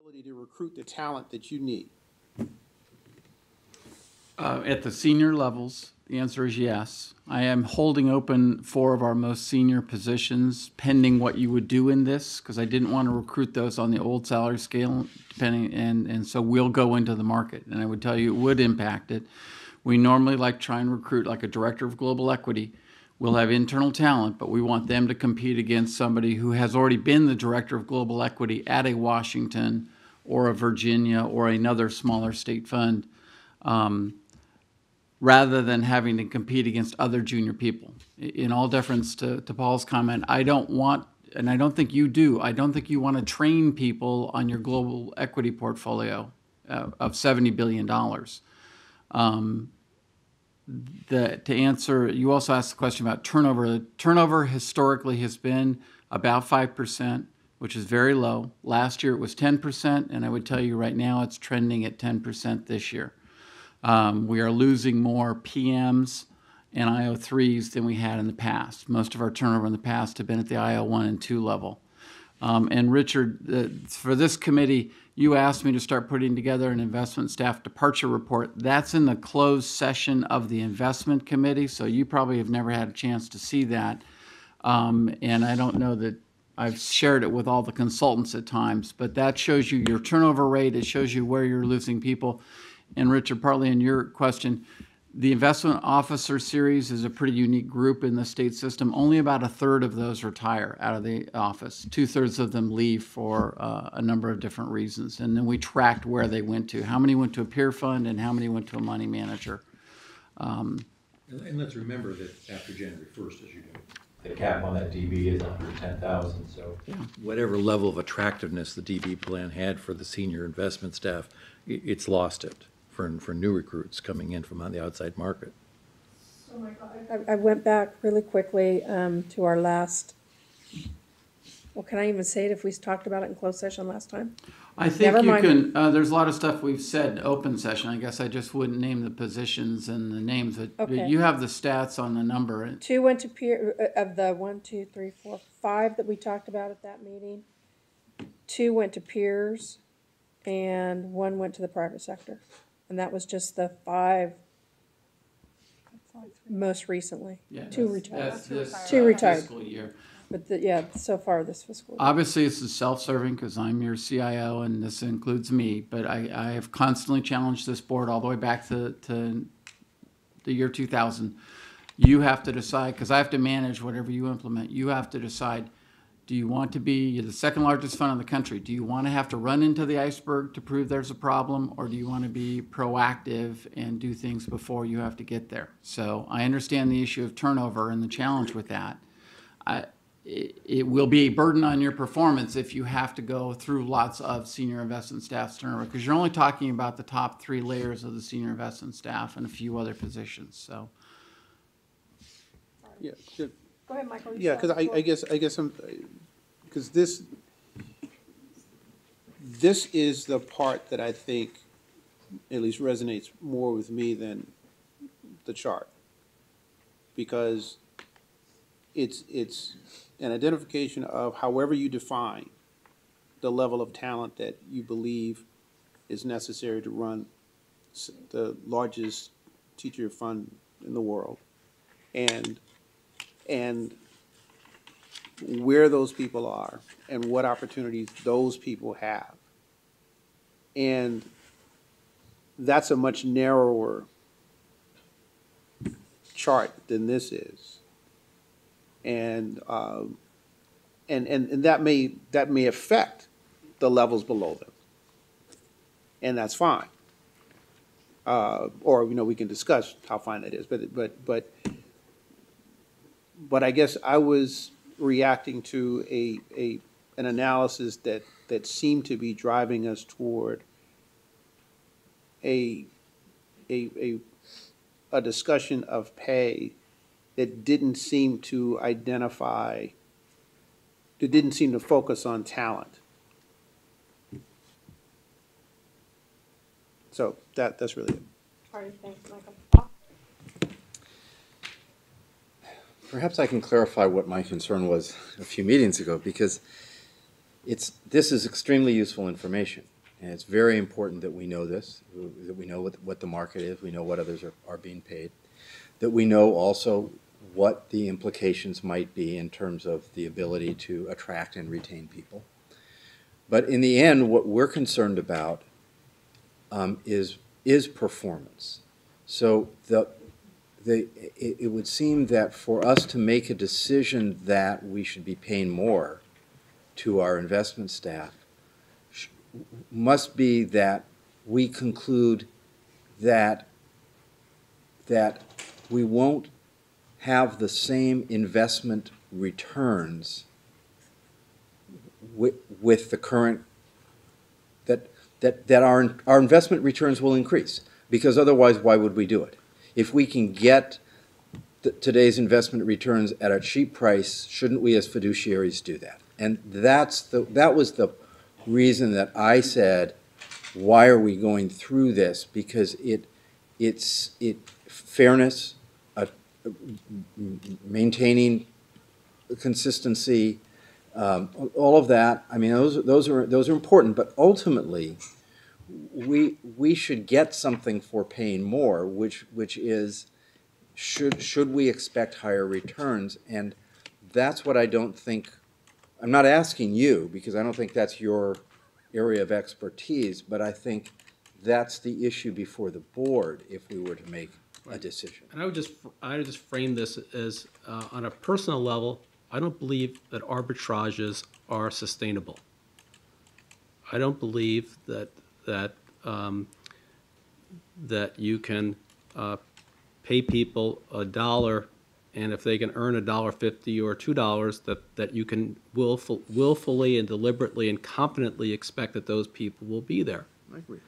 ability to recruit the talent that you need? At the senior levels, the answer is yes. I am holding open 4 of our most senior positions pending what you would do in this, because I didn't want to recruit those on the old salary scale, and so we'll go into the market. And I would tell you it would impact it. We normally like try and recruit like a director of global equity. We'll have internal talent, but we want them to compete against somebody who has already been the director of global equity at a Washington or a Virginia or another smaller state fund. Rather than having to compete against other junior people. In all deference to Paul's comment, I don't want, and I don't think you do, I don't think you want to train people on your global equity portfolio of $70 billion. To answer, you also asked the question about turnover. Turnover historically has been about 5%, which is very low. Last year it was 10%, and I would tell you right now it's trending at 10% this year. We are losing more PMs and IO3s than we had in the past. Most of our turnover in the past have been at the IO1 and 2 level. And Richard, for this committee, you asked me to start putting together an investment staff departure report. That's in the closed session of the investment committee, so you probably have never had a chance to see that. And I don't know that I've shared it with all the consultants at times, but that shows you your turnover rate. It shows you where you're losing people. And Richard, partly in your question, the investment officer series is a pretty unique group in the state system. Only about 1/3 of those retire out of the office. 2/3 of them leave for a number of different reasons. And then we tracked where they went to. How many went to a peer fund and how many went to a money manager. And let's remember that after January 1st, as you know, the cap on that DB is 110,000, so. yeah, whatever level of attractiveness the DB plan had for the senior investment staff, it's lost it for new recruits coming in from on the outside market. So Michael, I went back really quickly to our last, well, can I even say it if we talked about it in closed session last time? I think you can, there's a lot of stuff we've said in open session. I guess I just wouldn't name the positions and the names, but Okay. you have the stats on the number. 2 went to peer, of the 1, 2, 3, 4, 5 that we talked about at that meeting. 2 went to peers and 1 went to the private sector. And that was just the 5 most recently. Yeah, 2 that's retired. this 2 retired. fiscal year. But yeah, so far this fiscal year. Obviously, this is self-serving because I'm your CIO and this includes me, but I have constantly challenged this board all the way back to the year 2000. You have to decide, because I have to manage whatever you implement, you have to decide, do you want to be, you're the second largest fund in the country, do you want to have to run into the iceberg to prove there's a problem, or do you want to be proactive and do things before you have to get there? So I understand the issue of turnover and the challenge with that. It will be a burden on your performance if you have to go through lots of senior investment staff turnover, because you're only talking about the top 3 layers of the senior investment staff and a few other positions. So, Yeah, good. Go ahead, Michael. Yeah, because I guess I'm, because this is the part that I think at least resonates more with me than the chart, because it's an identification of however you define the level of talent that you believe is necessary to run the largest teacher fund in the world, and where those people are and what opportunities those people have. And that's a much narrower chart than this is. And that may affect the levels below them. And that's fine. Or, we can discuss how fine that is, but I guess I was reacting to an analysis that seemed to be driving us toward a discussion of pay that didn't seem to focus on talent. So that's really it. All right, thanks, Michael. Perhaps I can clarify what my concern was a few meetings ago, because this is extremely useful information. And it's very important that we know this, that we know what the market is, we know what others are being paid, that we know also what the implications might be in terms of the ability to attract and retain people. But in the end, what we're concerned about is performance. So it would seem that for us to make a decision that we should be paying more to our investment staff must be that we conclude that we won't have the same investment returns with the current, that our investment returns will increase, because otherwise why would we do it? If we can get today's investment returns at a cheap price, shouldn't we as fiduciaries do that? And that was the reason that I said, why are we going through this? Because it's fairness, maintaining consistency, all of that. I mean, those are important. But ultimately, we should get something for paying more, which is should we expect higher returns? And that's what I don't think. I'm not asking you, because I don't think that's your area of expertise, but I think that's the issue before the board if we were to make a decision. And I would just frame this as on a personal level, I don't believe that arbitrages are sustainable. I don't believe that you can pay people $1, and if they can earn $1.50 or $2, that you can willfully and deliberately and competently expect that those people will be there. I agree.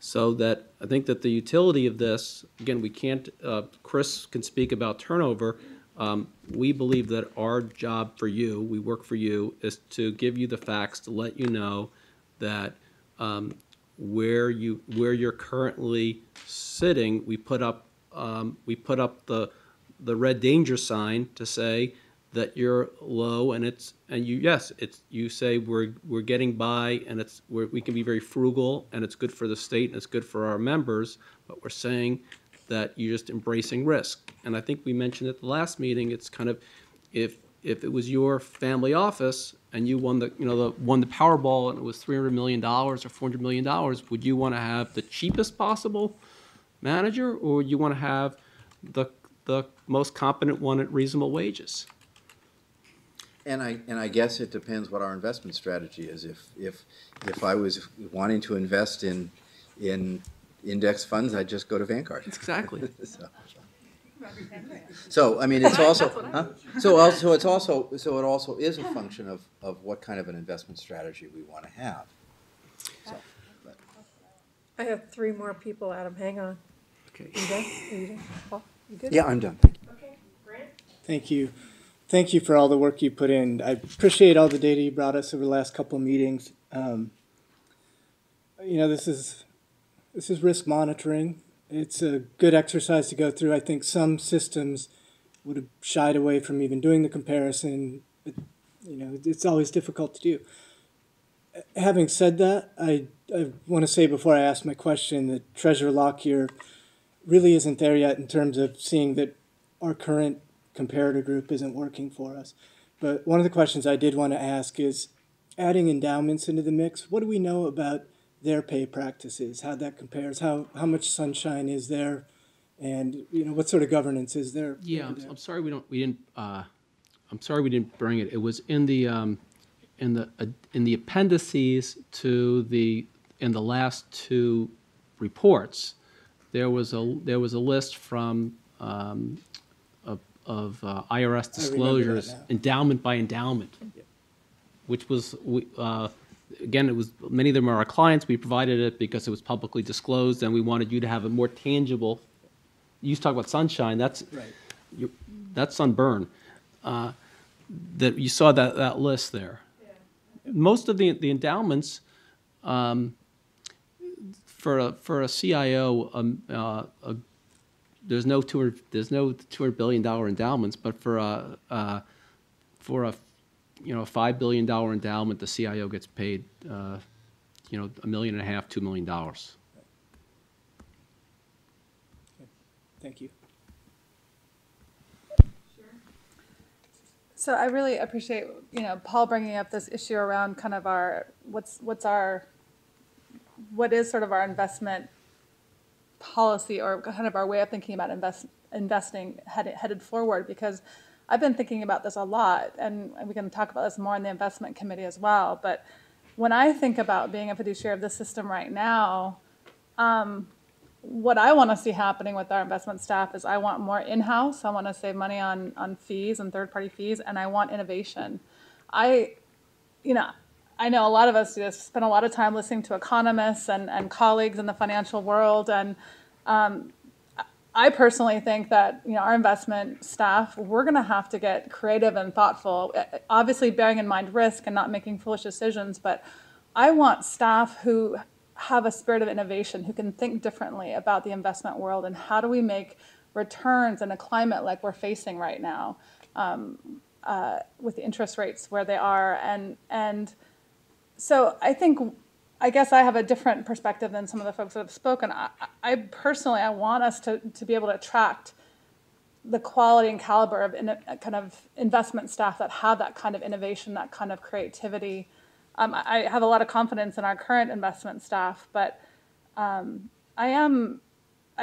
So that I think that the utility of this, again, we can't, Chris can speak about turnover. We believe that our job for you, we work for you, is to give you the facts, to let you know that where you're currently sitting, we put up the red danger sign to say that you're low, and you say we're getting by, and we can be very frugal, and it's good for the state and it's good for our members, but we're saying that you're just embracing risk. And I think we mentioned at the last meeting, it's kind of if it was your family office and you won the Powerball and it was $300 million or $400 million, would you want to have the cheapest possible manager, or would you want to have the most competent one at reasonable wages? And I guess it depends what our investment strategy is. If I was wanting to invest in index funds, I'd just go to Vanguard. Exactly. So I mean, it's also so it also is a function of what kind of an investment strategy we want to have. So, I have 3 more people, Adam. Hang on. Okay. You done? Are you done? Paul, you good? yeah, I'm done. Thank you. Okay. Grant? Thank you. Thank you for all the work you put in. I appreciate all the data you brought us over the last couple of meetings. This is risk monitoring. It's a good exercise to go through. I think some systems would have shied away from even doing the comparison. But, it's always difficult to do. Having said that, I want to say before I ask my question that Treasurer Lockyer really isn't there yet in terms of seeing that our current comparator group isn't working for us. But one of the questions I did want to ask is, adding endowments into the mix, what do we know about their pay practices, how that compares, how much sunshine is there, and what sort of governance is there? Yeah, I'm sorry we didn't bring it. It was in the appendices in the last 2 reports. There was a list from of IRS disclosures, endowment by endowment, which was, again, it was, many of them are our clients. We provided it because it was publicly disclosed, and we wanted you to have a more tangible. You talk about sunshine. That's right. That's sunburn. That you saw that list there. Yeah. Most of the endowments for a CIO. There's no $200 billion endowments, but for a $5 billion endowment, the CIO gets paid you know, $1.5 million, $2 million. Thank you. So I really appreciate, you know, Paul bringing up this issue around kind of our, what is sort of our investment policy or kind of our way of thinking about investing headed forward, because I've been thinking about this a lot, and we can talk about this more in the investment committee as well. But when I think about being a fiduciary of this system right now, what I want to see happening with our investment staff is I want more in-house. I want to save money on fees and third-party fees, and I want innovation. I know a lot of us just spend a lot of time listening to economists and colleagues in the financial world, and I personally think that, you know, our investment staff, we're going to have to get creative and thoughtful, obviously bearing in mind risk and not making foolish decisions, but I want staff who have a spirit of innovation, who can think differently about the investment world and how do we make returns in a climate like we're facing right now, with the interest rates where they are. And so I guess I have a different perspective than some of the folks that have spoken. I personally want us to be able to attract the quality and caliber of kind of investment staff that have that kind of innovation, that kind of creativity. I have a lot of confidence in our current investment staff, but I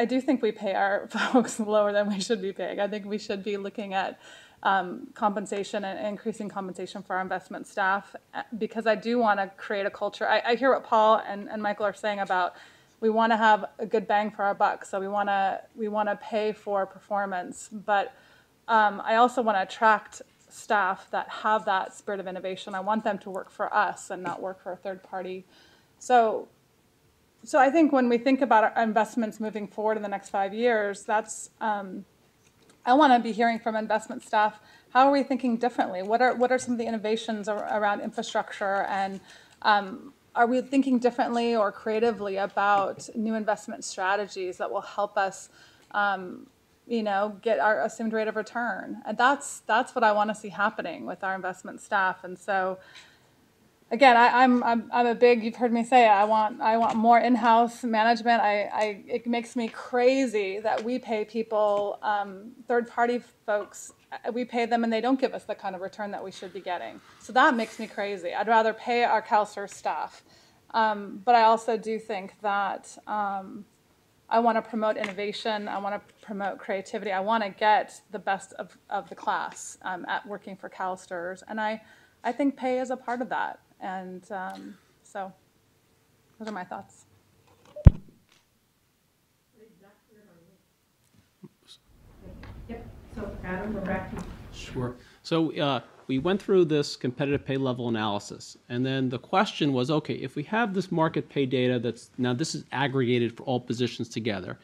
do think we pay our folks lower than we should be paying. I think we should be looking at compensation and increasing compensation for our investment staff, because I do want to create a culture. I hear what Paul and Michael are saying about we want to have a good bang for our buck, so we want to pay for performance, but I also want to attract staff that have that spirit of innovation. I want them to work for us and not work for a third party. So I think when we think about our investments moving forward in the next 5 years, that's I want to be hearing from investment staff, how are we thinking differently? What are some of the innovations around infrastructure, and are we thinking differently or creatively about new investment strategies that will help us get our assumed rate of return? And that's what I want to see happening with our investment staff. And so again, I'm a big, you've heard me say, I want more in-house management. It makes me crazy that we pay people, third-party folks, we pay them and they don't give us the kind of return that we should be getting. So that makes me crazy. I'd rather pay our CalSTRS staff. But I also do think that I want to promote innovation. I want to promote creativity. I want to get the best of the class at working for CalSTRS. And I think pay is a part of that. And so those are my thoughts. Yep. So Adam, we're back to you. Sure. So we went through this competitive pay level analysis, and then the question was, okay, if we have this market pay data that's, now this is aggregated for all positions together,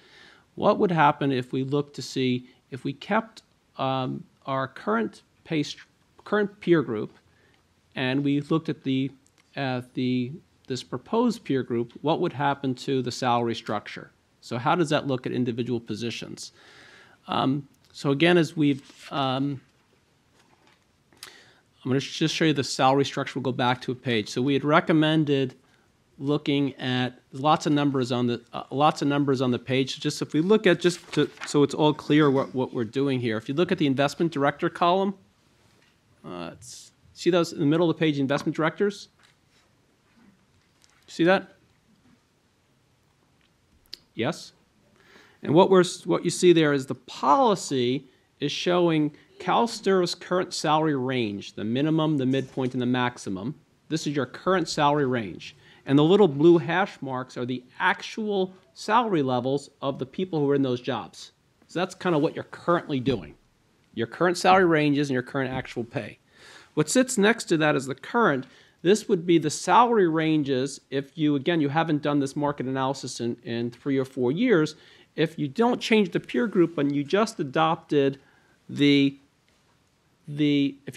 what would happen if we looked to see if we kept our current peer group, and we looked at this proposed peer group, what would happen to the salary structure? So how does that look at individual positions? So again, as we've, I'm going to just show you the salary structure. We'll go back to a page. So we had recommended looking at lots of numbers on the page. Just if we look at so it's all clear what we're doing here. If you look at the investment director column, see those in the middle of the page, investment directors? See that? Yes? And what you see there is the policy is showing CalSTRS' current salary range, the minimum, the midpoint, and the maximum. This is your current salary range. And the little blue hash marks are the actual salary levels of the people who are in those jobs. So that's kind of what you're currently doing. Your current salary ranges and your current actual pay. What sits next to that is the current. This would be the salary ranges if you haven't done this market analysis in 3 or 4 years. If you don't change the peer group and you just adopted if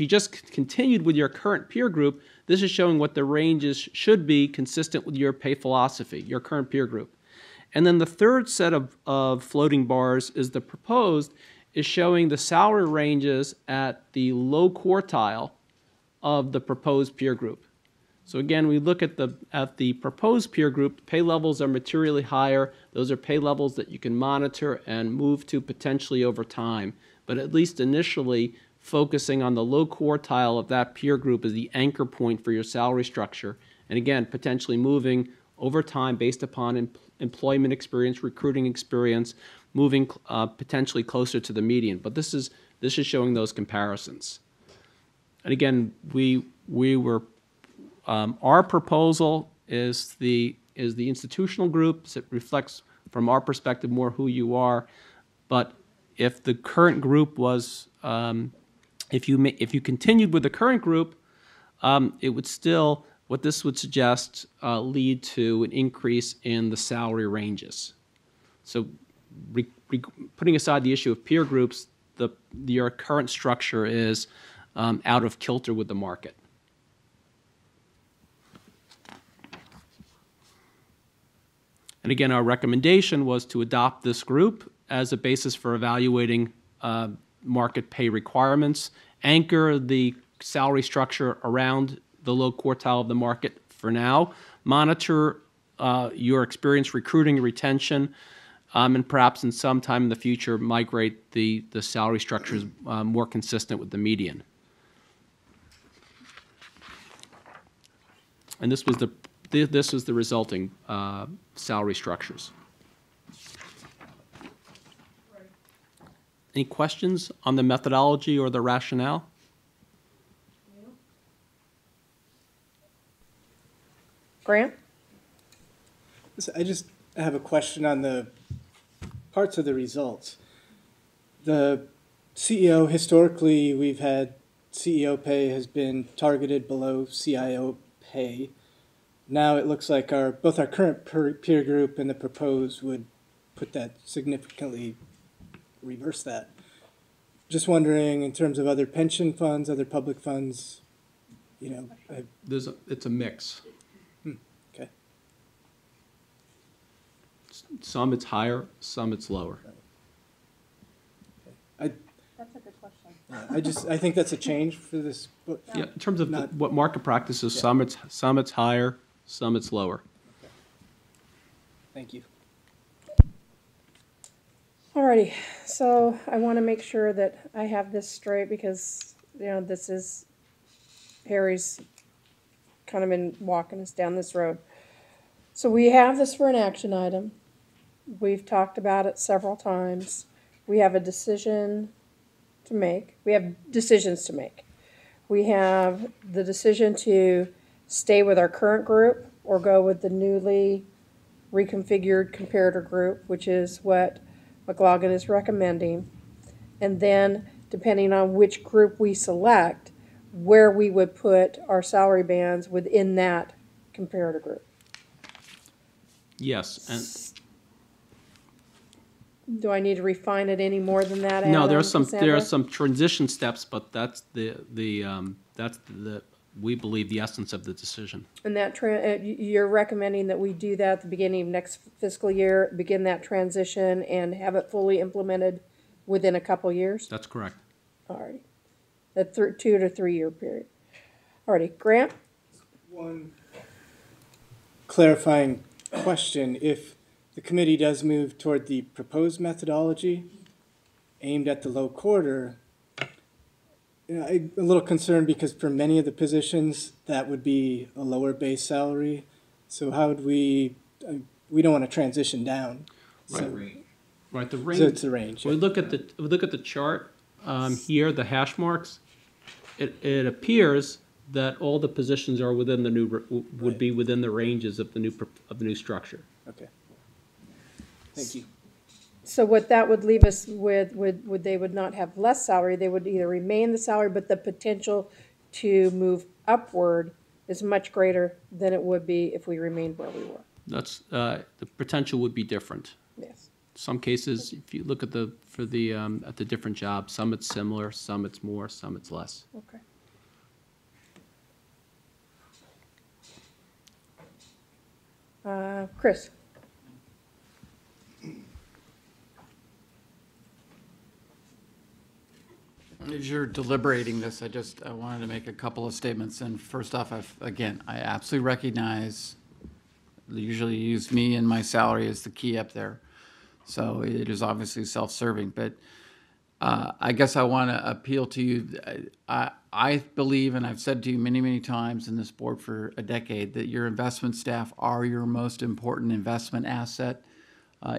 you just continued with your current peer group, this is showing what the ranges should be consistent with your pay philosophy, your current peer group. And then the third set of floating bars is the proposed, is showing the salary ranges at the low quartile of the proposed peer group. So again, we look at the proposed peer group, pay levels are materially higher. Those are pay levels that you can monitor and move to potentially over time. But at least initially, focusing on the low quartile of that peer group is the anchor point for your salary structure. And again, potentially moving over time based upon employment experience, recruiting experience, moving potentially closer to the median. But this is showing those comparisons. And again, our proposal is the institutional group. So it reflects, from our perspective, more who you are. But if the current group was, if you continued with the current group, it would still, what this would suggest, lead to an increase in the salary ranges. So, putting aside the issue of peer groups, your current structure is out of kilter with the market. And again, our recommendation was to adopt this group as a basis for evaluating market pay requirements, anchor the salary structure around the low quartile of the market for now, monitor your experience recruiting and retention, and perhaps in some time in the future migrate the salary structures more consistent with the median. And this was the resulting salary structures. Any questions on the methodology or the rationale? Grant? I just have a question on the parts of the results. The CEO, historically, we've had CEO pay has been targeted below CIO pay. Now it looks like both our current peer group and the proposed would put that significantly, reverse that. Just wondering, in terms of other pension funds, other public funds, It's a mix. Okay. Some it's higher, some it's lower. That's a good question. I think that's a change for this book. Yeah, in terms of what market practices, some it's higher, some it's lower. Thank you. Alrighty, so I want to make sure that I have this straight because, this is, Harry's kind of been walking us down this road. So we have this for an action item. We've talked about it several times. We have a decision to make. We have decisions to make. We have the decision to stay with our current group or go with the newly reconfigured comparator group, which is what McLaughlin is recommending. And then, depending on which group we select, where we would put our salary bands within that comparator group. Yes, and Do I need to refine it any more than that, Adam? no, there are Cassandra? some transition steps, but that's we believe the essence of the decision. And that you're recommending that we do that at the beginning of next fiscal year, begin that transition and have it fully implemented within a couple years? That's correct. All right. A 2 to 3 year period. All righty. Grant? One clarifying question. If the committee does move toward the proposed methodology aimed at the low quarter, I'm a little concerned because for many of the positions, that would be a lower base salary. So how would we don't want to transition down. Right, the range. So it's the range. We look at the chart here, the hash marks. It appears that all the positions are within the new would be within the ranges of the new structure. Okay. Thank you. So what that would leave us with they would not have less salary, they would either remain the salary, but the potential to move upward is much greater than it would be if we remained where we were. That's the potential would be different. Yes. Some cases, if you look at the different jobs, some it's similar, some it's more, some it's less. Okay. Chris? As you're deliberating this, I wanted to make a couple of statements. And first off, I absolutely recognize, usually you use me and my salary as the key up there. So it is obviously self-serving, but I guess I want to appeal to you. I believe, and I've said to you many, many times in this board for a decade, that your investment staff are your most important investment asset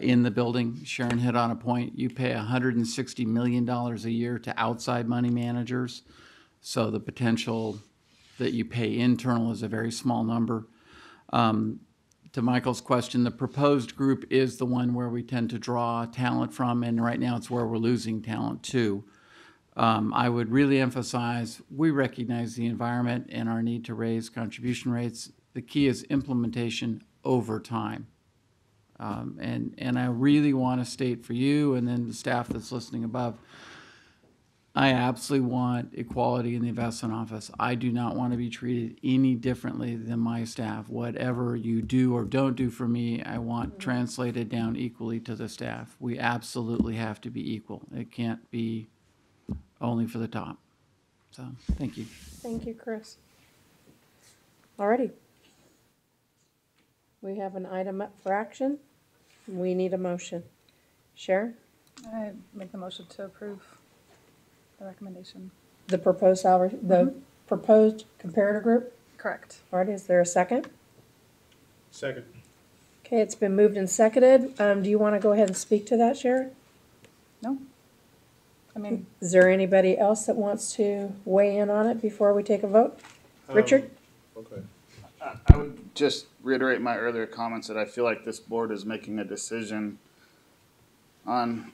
in the building. Sharon hit on a point. You pay $160 million a year to outside money managers. So the potential that you pay internal is a very small number. To Michael's question, the proposed group is the one where we tend to draw talent from, and right now it's where we're losing talent too. I would really emphasize, we recognize the environment and our need to raise contribution rates. The key is implementation over time. And I really want to state for you and then the staff that's listening above, I absolutely want equality in the investment office. I do not want to be treated any differently than my staff. Whatever you do or don't do for me, I want translated down equally to the staff. We absolutely have to be equal. It can't be only for the top. So, thank you. Thank you, Chris. Alrighty. We have an item up for action. We need a motion. Sharon? I make the motion to approve the recommendation. The proposed salary, the proposed comparator group? Correct. Alright, is there a second? Second. Okay, it's been moved and seconded. Do you want to go ahead and speak to that, Sharon? No? I mean, Is there anybody else that wants to weigh in on it before we take a vote? Richard? Okay. I would just reiterate my earlier comments that I feel like this board is making a decision on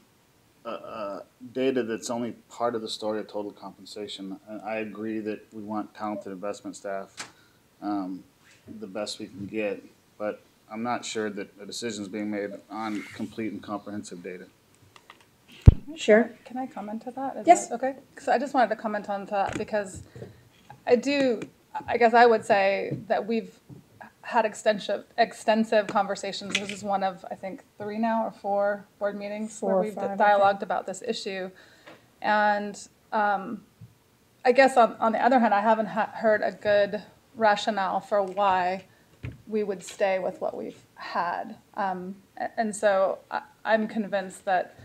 data that's only part of the story of total compensation. And I agree that we want talented investment staff, the best we can get, but I'm not sure that a decision is being made on complete and comprehensive data. Sharon? can I comment to that? Is Yes. that okay? So I just wanted to comment on that because I guess I would say that we've had extensive conversations. This is one of, I think, 3 now or 4 board meetings Four where or we've five, I dialogued about this issue. And I guess on the other hand, I haven't heard a good rationale for why we would stay with what we've had. And so I'm convinced that,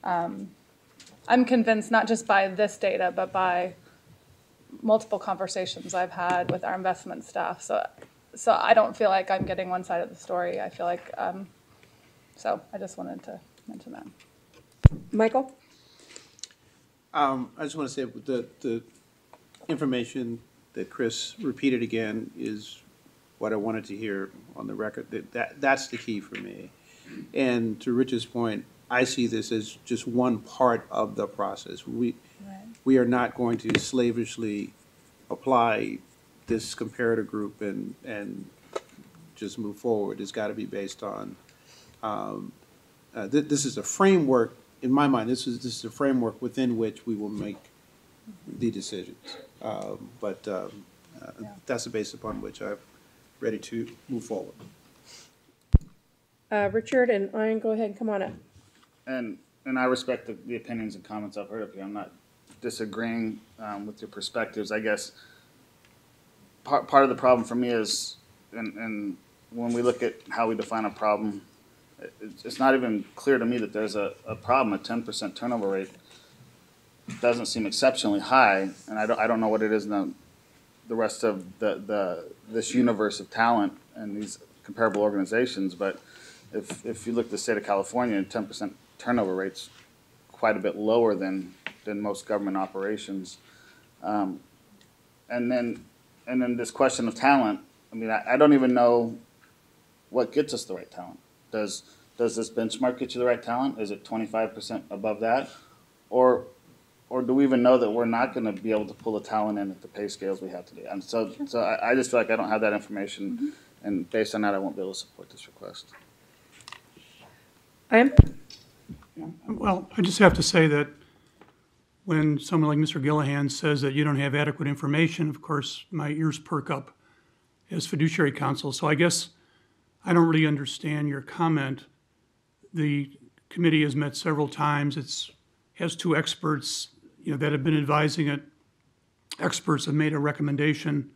not just by this data, but by multiple conversations I've had with our investment staff. So I don't feel like I'm getting one side of the story. I feel like, so I just wanted to mention that. Michael? I just want to say the information that Chris repeated again is what I wanted to hear on the record. That's the key for me. And to Rich's point, I see this as just one part of the process. We are not going to slavishly apply this comparator group and just move forward. It's got to be based on, this is a framework, in my mind, this is a framework within which we will make the decisions. That's the basis upon which I'm ready to move forward. Richard and Ian, go ahead and come on up. And I respect the opinions and comments I've heard of you. I'm not disagreeing with your perspectives. I guess part of the problem for me is, and when we look at how we define a problem, it's not even clear to me that there's a problem. A 10% turnover rate doesn't seem exceptionally high, and I don't know what it is in the rest of this universe of talent and these comparable organizations. But if you look at the state of California, 10% turnover rate's quite a bit lower than most government operations. And then this question of talent. I mean, I don't even know what gets us the right talent. Does this benchmark get you the right talent? Is it 25% above that? Or do we even know that we're not going to be able to pull the talent in at the pay scales we have today? And so I just feel like I don't have that information, and based on that, I won't be able to support this request. Ian? Well, I just have to say that when someone like Mr. Gillihan says that you don't have adequate information, of course, my ears perk up as fiduciary counsel. So I guess I don't really understand your comment. The committee has met several times. Has 2 experts that have been advising it, experts have made a recommendation.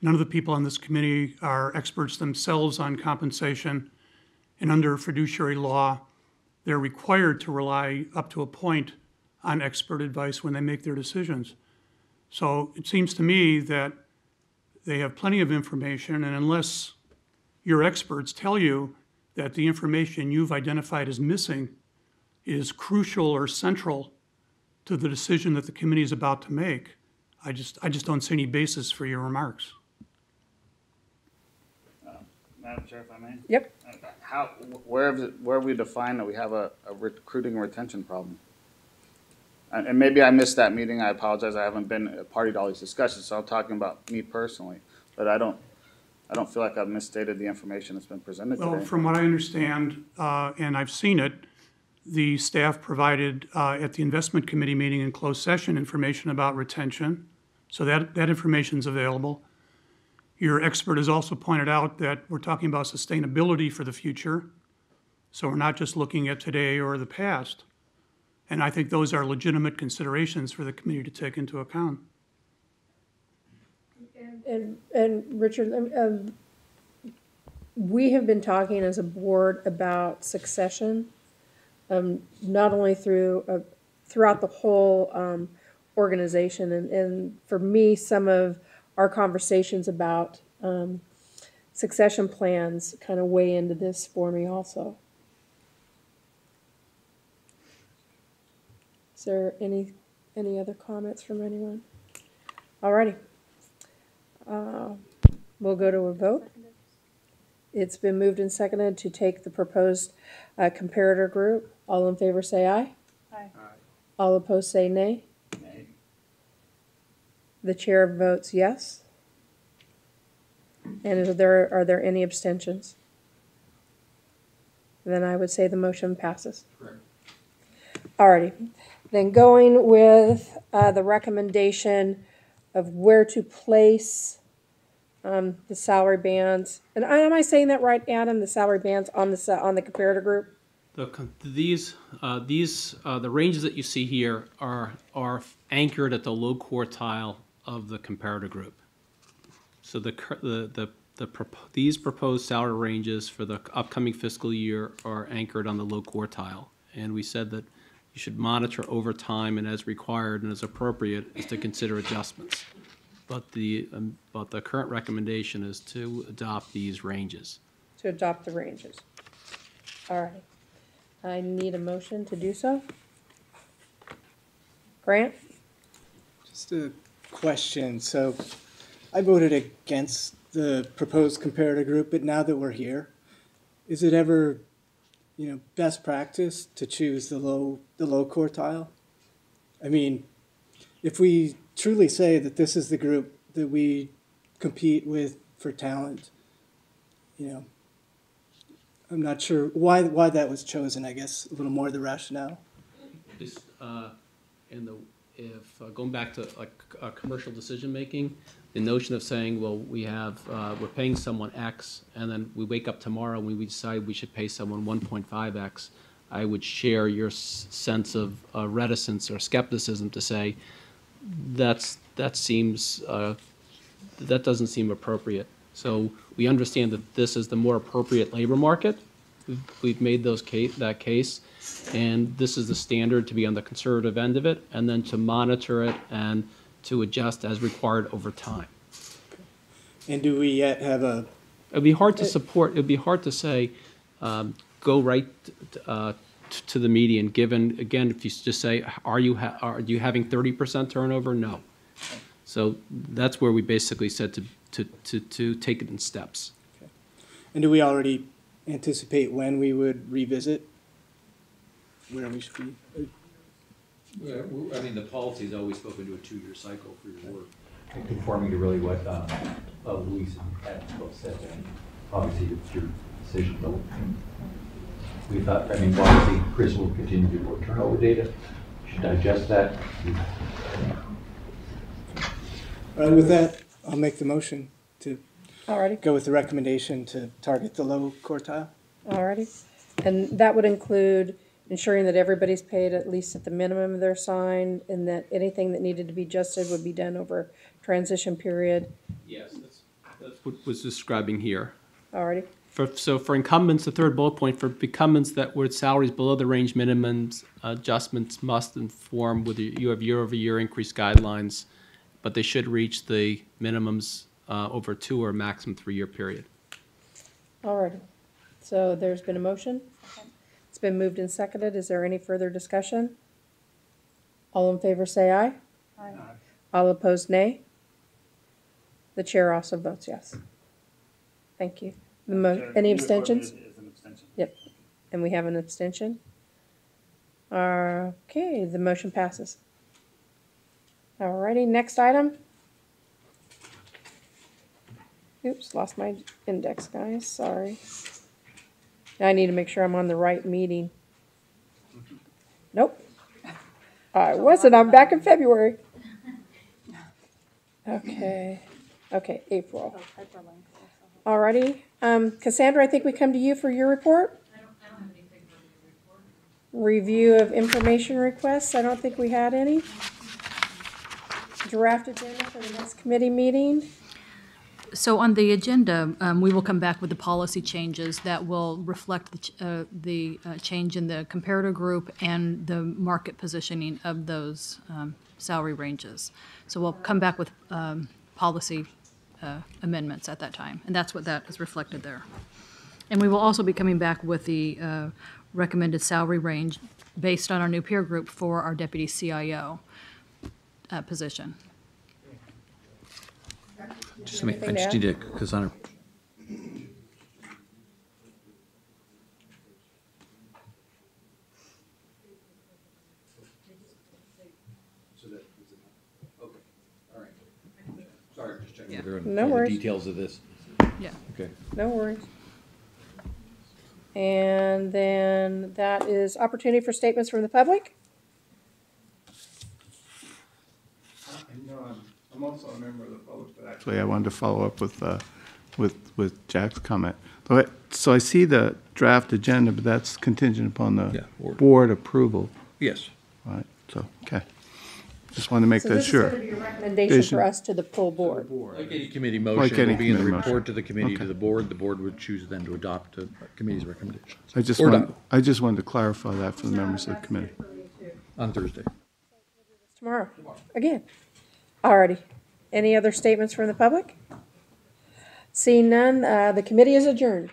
None of the people on this committee are experts themselves on compensation, and under fiduciary law, they're required to rely up to a point on expert advice when they make their decisions. So it seems to me that they have plenty of information, and unless your experts tell you that the information you've identified as missing is crucial or central to the decision that the committee is about to make, I just don't see any basis for your remarks. Madam Chair, if I may? Yep. Where have we defined that we have a recruiting and retention problem? And maybe I missed that meeting, I apologize, I haven't been a party to all these discussions, so I'm talking about me personally. But I don't feel like I've misstated the information that's been presented today. Well, from what I understand, and I've seen it, the staff provided at the investment committee meeting in closed session information about retention. So that information's available. Your expert has also pointed out that we're talking about sustainability for the future. So we're not just looking at today or the past. And I think those are legitimate considerations for the committee to take into account. And Richard, we have been talking as a board about succession, not only throughout the whole organization. And for me, some of our conversations about succession plans kind of weigh into this for me also. Is there any other comments from anyone? Alrighty. We'll go to a vote. It's been moved and seconded to take the proposed comparator group. All in favor say aye. Aye. All opposed say nay. Nay. The chair votes yes. And are there any abstentions? Then I would say the motion passes. Correct. Alrighty. Then going with the recommendation of where to place the salary bands. And am I saying that right, Adam? The salary bands on the comparator group? The ranges that you see here are anchored at the low quartile of the comparator group. So these proposed salary ranges for the upcoming fiscal year are anchored on the low quartile. And we said that you should monitor over time and as required and as appropriate is to consider adjustments. But the current recommendation is to adopt these ranges. To adopt the ranges. All right. I need a motion to do so. Grant? Just a question. So I voted against the proposed comparator group, but now that we're here, is it ever, best practice to choose the low quartile? I mean, if we truly say that this is the group that we compete with for talent, I'm not sure why that was chosen. I guess a little more of the rationale. Going back to commercial decision making, the notion of saying, well, we're paying someone X, and then we wake up tomorrow and we decide we should pay someone 1.5X. I would share your sense of reticence or skepticism to say that doesn't seem appropriate. So we understand that this is the more appropriate labor market. We've made that case, and this is the standard to be on the conservative end of it, and then to monitor it and to adjust as required over time. And do we yet have a? It'd be hard to support. It'd be hard to say, go right to the median. Given again, if you just say, are you having 30% turnover? No. So that's where we basically said to take it in steps. Okay. And do we already anticipate when we would revisit where we should be? Yeah, I mean, the policy's always spoken to a 2-year cycle for your work. And conforming to really what Louise had said, and obviously it's your decision, but we thought, obviously Chris will continue to report turnover data, should digest that. All right, with that, I'll make the motion to Alrighty. go with the recommendation to target the low quartile. Alrighty. And that would include ensuring that everybody's paid at least at the minimum of their sign, and that anything that needed to be adjusted would be done over transition period. Yes, that's what was describing here. Alrighty, So for incumbents, the third bullet point, for incumbents that were salaries below the range minimums, adjustments must inform whether you have year-over-year increase guidelines, but they should reach the minimums over a 2 or maximum 3-year period. alrighty. So there's been a motion. It's been moved and seconded. Is there any further discussion? All in favor say aye. Aye. All opposed, nay. The chair also votes yes. Thank you. Any abstentions? Is an abstention. Yep, and we have an abstention. Okay, the motion passes. Alrighty, next item. Oops, lost my index, guys, sorry. Now I need to make sure I'm on the right meeting. Nope. I wasn't, I'm back in February. Okay, April. Alrighty, Cassandra, I think we come to you for your report. I don't have anything for the report. Review of information requests, I don't think we had any. Draft agenda for the next committee meeting. So on the agenda, we will come back with the policy changes that will reflect the change in the comparator group and the market positioning of those salary ranges. So we'll come back with policy amendments at that time, and that's what that is reflected there. And we will also be coming back with the recommended salary range based on our new peer group for our deputy CIO position. I just need to, because on sorry, just checking whether No the worries. details of this. Yeah. Okay. No worries. And then that is opportunity for statements from the public. I'm also a member of the public, but actually I wanted to follow up with Jack's comment. So I see the draft agenda, but that's contingent upon the board approval, Yes. right? So, okay. Just wanted to make So that this is sure. going to be a recommendation for us to the full board. Like any committee Like motion, any will be in the committee motion. report to the committee, to Okay. the board would choose then to adopt the committee's recommendations. I just Or wanted, not, I just wanted to clarify that for the members of the committee. on Thursday. Tomorrow, again. Alrighty. Any other statements from the public? Seeing none, the committee is adjourned.